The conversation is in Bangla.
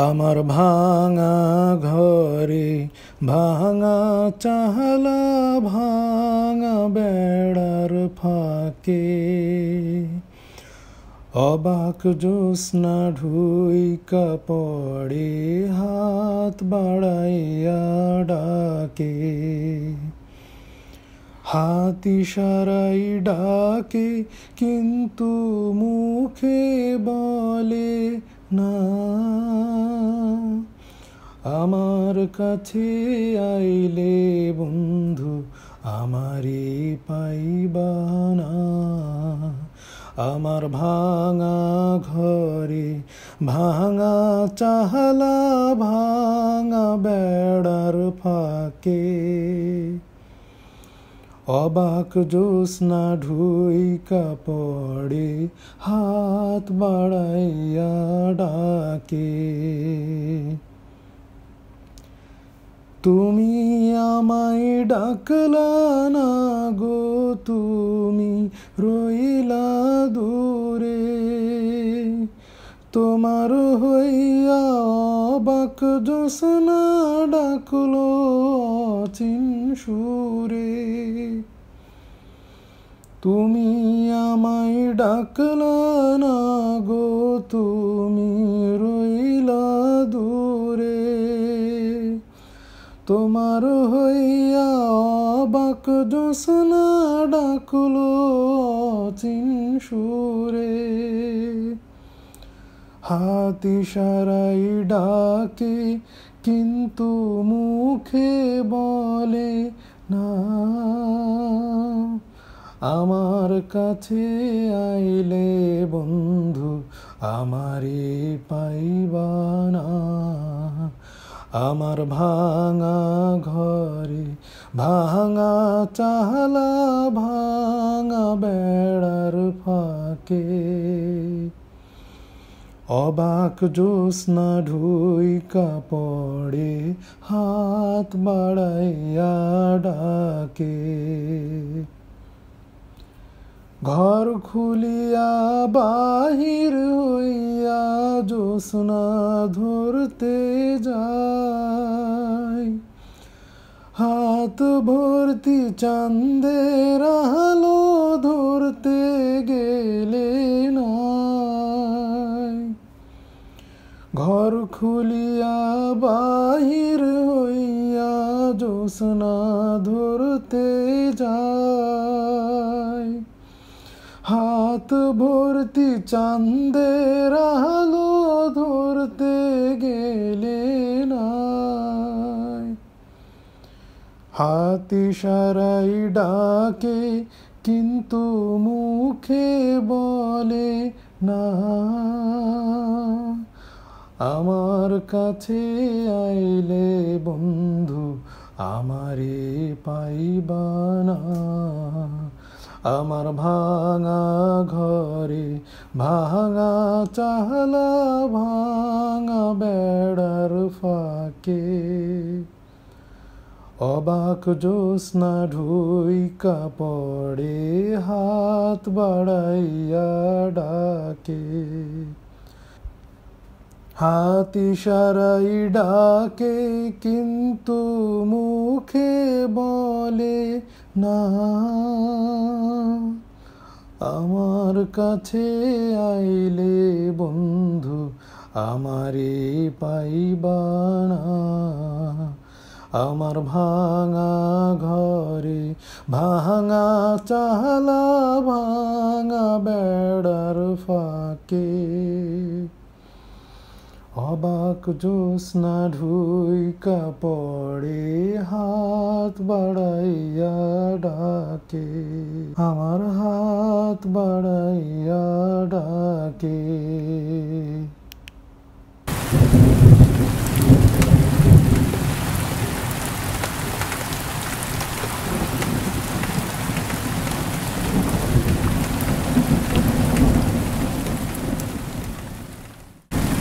আমার ভাঙা ঘরে ভাঙা চালা ভাঙা বেড়ার ফাঁকে অবাক জ্যোৎস্না ঢুইকা পড়ে হাত বাড়াইয়া ডাকে, হাত ইশারাই ডাকে কিন্তু মুখে বলে না। আমার কাছে আইলে বন্ধু আমারে পাইবা না। আমার ভাঙা ঘরে ভাঙা চালা ভাঙা বেড়ার ফাঁকে অবাক জ্যোৎস্না ঢুইকা পড়ে হাত বাড়াইয়া ডাকে। তুমি আমায় ডাকলা না গো, তুমি রইলা দূরে। তোমার হইয়া অবাক জ্যোৎস্না ডাকলো অচিন সুরে। তুমি আমায় ডাকলা না গো, তুমি রইলা দূরে। তোমার হইয়া অবাক জ্যোৎস্না ডাকলো অচিন সুরে। হাত ইশারাই ডাকে কিন্তু মুখে বলে না। আমার কাছে আইলে বন্ধু আমারে পাইবা না। আমার ভাঙা ঘরে ভাঙা চালা ভাঙা বেড়ার ফাঁকে অবাক জ্যোৎস্না ঢুইকা পড়ে হাত বাড়াইয়া ডাকে। ঘর খুলিয়া বাহির হইয়া জ্যোৎস্না ধরতে যায়, হাত ভর্তি চাঁদের আলো ধরতে গেলে নাই। ঘর খুলিয়া বাহির হইয়া জ্যোৎস্না ধরতে যায়, হাত ভর্তি চাঁদের আলো ধরতে গেলে নাই। হাত ইশারাই ডাকে কিন্তু মুখে বলে না। আমার কাছে আইলে বন্ধু আমারে পাইবা না। আমার ভাঙা ঘরে ভাঙা চালা ভাঙা বেড়ার ফাঁকে অবাক জ্যোৎস্না ঢুইকা পড়ে হাত বাড়াইয়া ডাকে। হাত ইশারাই ডাকে কিন্তু মুখে বলে না। আমার কাছে আইলে বন্ধু আমারে পাইবা না। আমার ভাঙা ঘরে ভাঙা চালা ভাঙা বেড়ার ফাঁকে অবাক জ্যোৎস্না ঢুইকা পড়ে হাত বাড়াইয়া ডাকে। আমার হাত বাড়াইয়া ডাকে।